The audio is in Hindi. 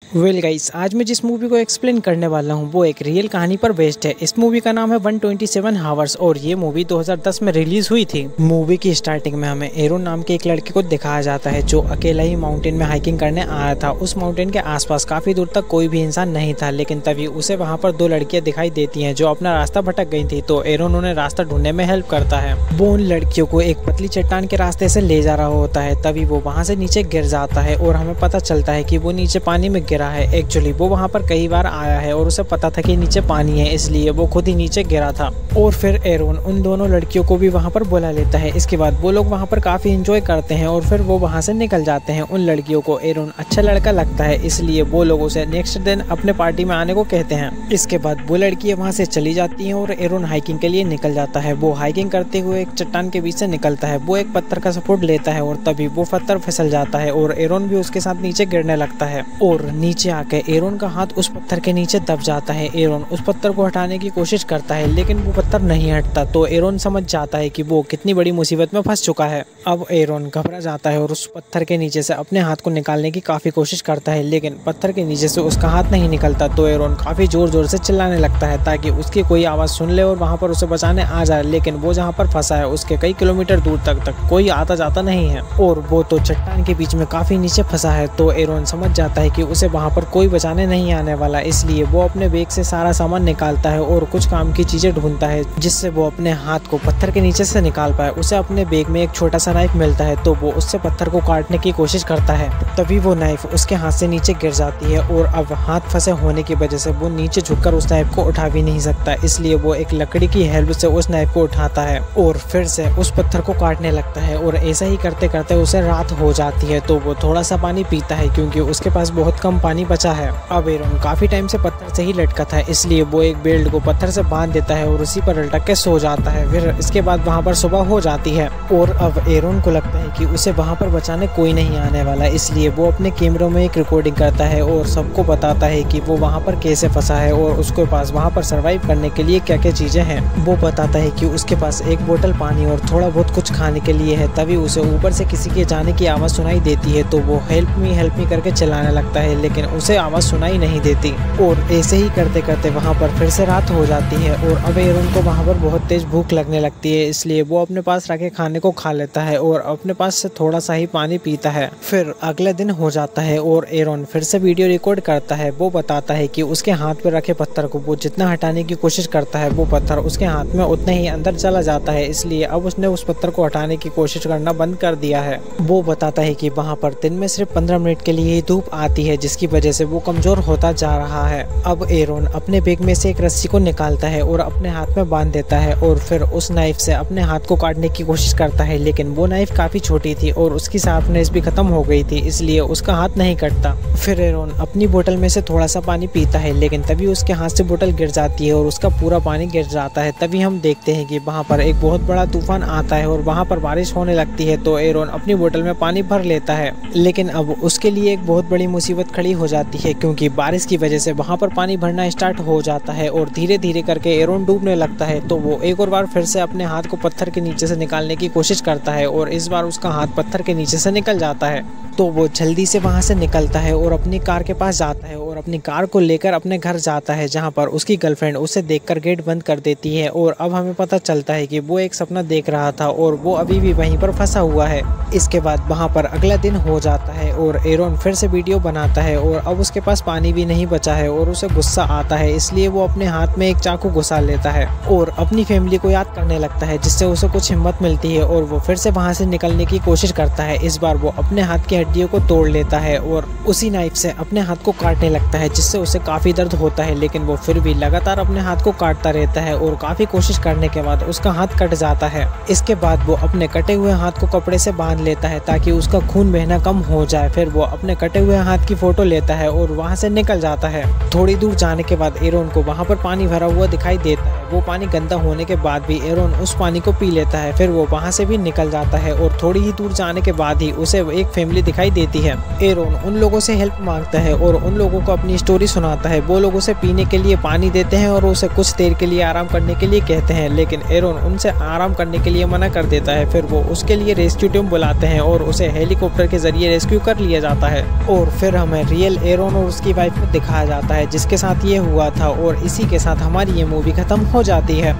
वेल गाइस, आज मैं जिस मूवी को एक्सप्लेन करने वाला हूँ वो एक रियल कहानी पर बेस्ड है। इस मूवी का नाम है 127 हावर्स और ये मूवी 2010 में रिलीज हुई थी। मूवी की स्टार्टिंग में हमें एरोन नाम के एक लड़के को दिखाया जाता है जो अकेला ही माउंटेन में हाइकिंग करने आया था। उस माउंटेन के आसपास काफी दूर तक कोई भी इंसान नहीं था, लेकिन तभी उसे वहाँ पर दो लड़कियां दिखाई देती हैं जो अपना रास्ता भटक गई थी। तो एरोन उन्हें रास्ता ढूंढने में हेल्प करता है। वो उन लड़कियों को एक पतली चट्टान के रास्ते से ले जा रहा होता है, तभी वो वहाँ से नीचे गिर जाता है और हमें पता चलता है कि वो नीचे पानी में गिरा है। एक्चुअली वो वहाँ पर कई बार आया है और उसे पता था कि नीचे पानी है, इसलिए वो खुद ही नीचे गिरा था। और फिर एरोन उन दोनों लड़कियों को भी वहाँ पर बुला लेता है। इसके बाद वो लोग वहाँ पर काफी एंजॉय करते हैं और फिर वो वहाँ से निकल जाते हैं। उन लड़कियों को एरोन अच्छा लड़का लगता है, इसलिए वो लोग उसे नेक्स्ट दिन अपने पार्टी में आने को कहते हैं। इसके बाद वो लड़कियां वहाँ से चली जाती हैं और एरोन हाइकिंग के लिए निकल जाता है। वो हाइकिंग करते हुए एक चट्टान के बीच से निकलता है। वो एक पत्थर का सपोर्ट लेता है और तभी वो पत्थर फिसल जाता है और एरोन भी उसके साथ नीचे गिरने लगता है। और नीचे आके एरोन का हाथ उस पत्थर के नीचे दब जाता है। एरोन उस पत्थर को हटाने की कोशिश करता है, लेकिन वो पत्थर नहीं हटता। तो एरोन समझ जाता है कि वो कितनी बड़ी मुसीबत में फंस चुका है। अब एरोन घबरा जाता है और उस पत्थर के नीचे से अपने हाथ को निकालने की काफी कोशिश करता है, लेकिन पत्थर के नीचे से उसका हाथ नहीं निकलता। तो एरोन काफी जोर जोर से चिल्लाने लगता है ताकि उसकी कोई आवाज सुन ले और वहां पर उसे बचाने आ जाए, लेकिन वो जहां पर फंसा है उसके कई किलोमीटर दूर तक कोई आता जाता नहीं है और वो तो चट्टान के बीच में काफी नीचे फंसा है। तो एरोन समझ जाता है कि उसे वहां पर कोई बचाने नहीं आने वाला, इसलिए वो अपने बैग से सारा सामान निकालता है और कुछ काम की चीजें ढूंढता है जिससे वो अपने हाथ को पत्थर के नीचे से निकाल पाए। उसे अपने बैग में एक छोटा सा नाइफ मिलता है, तो वो उससे पत्थर को काटने की कोशिश करता है। तभी वो नाइफ उसके हाथ से नीचे गिर जाती है और अब हाथ फंसे होने की वजह से वो नीचे झुककर उस नाइफ को उठा भी नहीं सकता, इसलिए वो एक लकड़ी की हेल्प से उस नाइफ को उठाता है और फिर से उस पत्थर को काटने लगता है। और ऐसा ही करते करते उसे रात हो जाती है। तो वो थोड़ा सा पानी पीता है क्योंकि उसके पास बहुत कम पानी बचा है। अब एरोन काफी टाइम से पत्थर से ही लटका था, इसलिए वो एक बेल्ट को पत्थर से बांध देता है और उसी पर लटक के सो जाता है। फिर इसके बाद वहाँ पर सुबह हो जाती है और अब एरोन को लगता है कि उसे वहाँ पर बचाने कोई नहीं आने वाला, इसलिए वो अपने कैमरे में एक रिकॉर्डिंग करता है और सबको बताता है कि वो वहाँ पर कैसे फंसा है और उसके पास वहाँ पर सरवाइव करने के लिए क्या क्या चीजें हैं। वो बताता है कि उसके पास एक बोतल पानी और थोड़ा बहुत कुछ खाने के लिए है। तभी उसे ऊपर से किसी के जाने की आवाज सुनाई देती है, तो वो हेल्प मी करके चिल्लाने लगता है, लेकिन उसे आवाज सुनाई नहीं देती। और ऐसे ही करते करते वहाँ पर फिर से रात हो जाती है और अब एरोन को वहाँ पर बहुत तेज भूख लगने लगती है, इसलिए वो अपने पास रखे खाने को खा लेता है और अपने पास से थोड़ा सा ही पानी पीता है। फिर अगले दिन हो जाता है और एरोन फिर से वीडियो रिकॉर्ड करता है। वो बताता है कि उसके हाथ पे रखे पत्थर को वो जितना हटाने की कोशिश करता है वो पत्थर उसके हाथ में उतना ही अंदर चला जाता है, इसलिए अब उसने उस पत्थर को हटाने की कोशिश करना बंद कर दिया है। वो बताता है कि वहाँ पर दिन में सिर्फ 15 मिनट के लिए ही धूप आती है, जिसकी वजह से वो कमजोर होता जा रहा है। अब एरोन अपने बैग में से एक रस्सी को निकालता है और अपने हाथ में बांध देता है और फिर उस नाइफ से अपने हाथ को काटने की कोशिश करता है, लेकिन वो नाइफ काफी छोटी थी और उसकी शार्पनेस भी खत्म हो गई थी, इसलिए उसका हाथ नहीं कटता। फिर एरोन अपनी बोतल में से थोड़ा सा पानी पीता है, लेकिन तभी उसके हाथ से बोतल गिर जाती है और उसका पूरा पानी गिर जाता है। तभी हम देखते हैं कि वहाँ पर एक बहुत बड़ा तूफान आता है और वहाँ पर बारिश होने लगती है। तो एरोन अपनी बोतल में पानी भर लेता है, लेकिन अब उसके लिए एक बहुत बड़ी मुसीबत खड़ी हो जाती है क्योंकि बारिश की वजह से वहाँ पर पानी भरना स्टार्ट हो जाता है और धीरे धीरे करके एरोन डूबने लगता है। तो वो एक और बार फिर से अपने हाथ को पत्थर के नीचे से निकालने की कोशिश करता है और इस बार उसका हाथ पत्थर के नीचे से निकल जाता है। तो वो जल्दी से वहाँ से निकलता है और अपनी कार के पास जाता है और अपनी कार को लेकर अपने घर जाता है, जहाँ पर उसकी गर्लफ्रेंड उसे देखकर गेट बंद कर देती है। और अब हमें पता चलता है कि वो एक सपना देख रहा था और वो अभी भी वहीं पर फंसा हुआ है। इसके बाद वहाँ पर अगला दिन हो जाता है और एरोन फिर से वीडियो बनाता है और अब उसके पास पानी भी नहीं बचा है और उसे गुस्सा आता है, इसलिए वो अपने हाथ में एक चाकू घुसा लेता है और अपनी फैमिली को याद करने लगता है, जिससे उसे कुछ हिम्मत मिलती है और वो फिर से वहाँ से निकलने की कोशिश करता है। इस बार वो अपने हाथ की हड्डियों को तोड़ लेता है और उसी नाइफ से अपने हाथ को काटने लगता है, जिससे उसे काफी दर्द होता है, लेकिन वो फिर भी लगातार अपने हाथ को काटता रहता है और काफी कोशिश करने के बाद उसका हाथ कट जाता है। इसके बाद वो अपने कटे हुए हाथ को कपड़े से बांध लेता है ताकि उसका खून बहना कम हो जाए। फिर वो अपने कटे हुए हाथ की फोटो लेता है और वहाँ से निकल जाता है। थोड़ी दूर जाने के बाद एरोन को वहाँ पर पानी भरा हुआ दिखाई देता है। वो पानी गंदा होने के बाद भी एरोन उस पानी को पी लेता है। फिर वो वहाँ से भी निकल जाता है और थोड़ी ही दूर जाने के बाद ही उसे एक फैमिली दिखाई देती है। एरोन उन लोगों से हेल्प मांगता है और उन लोगों को अपनी स्टोरी सुनाता है। वो लोग उसे पीने के लिए पानी देते हैं और उसे कुछ देर के लिए आराम करने के लिए कहते हैं, लेकिन एरोन उनसे आराम करने के लिए मना कर देता है। फिर वो उसके लिए रेस्क्यू टीम बुलाते हैं और उसे हेलीकॉप्टर के जरिए रेस्क्यू कर लिया जाता है। और फिर हमें रियल एरोन और उसकी वाइफ को दिखाया जाता है जिसके साथ ये हुआ था, और इसी के साथ हमारी ये मूवी खत्म हो जाती है।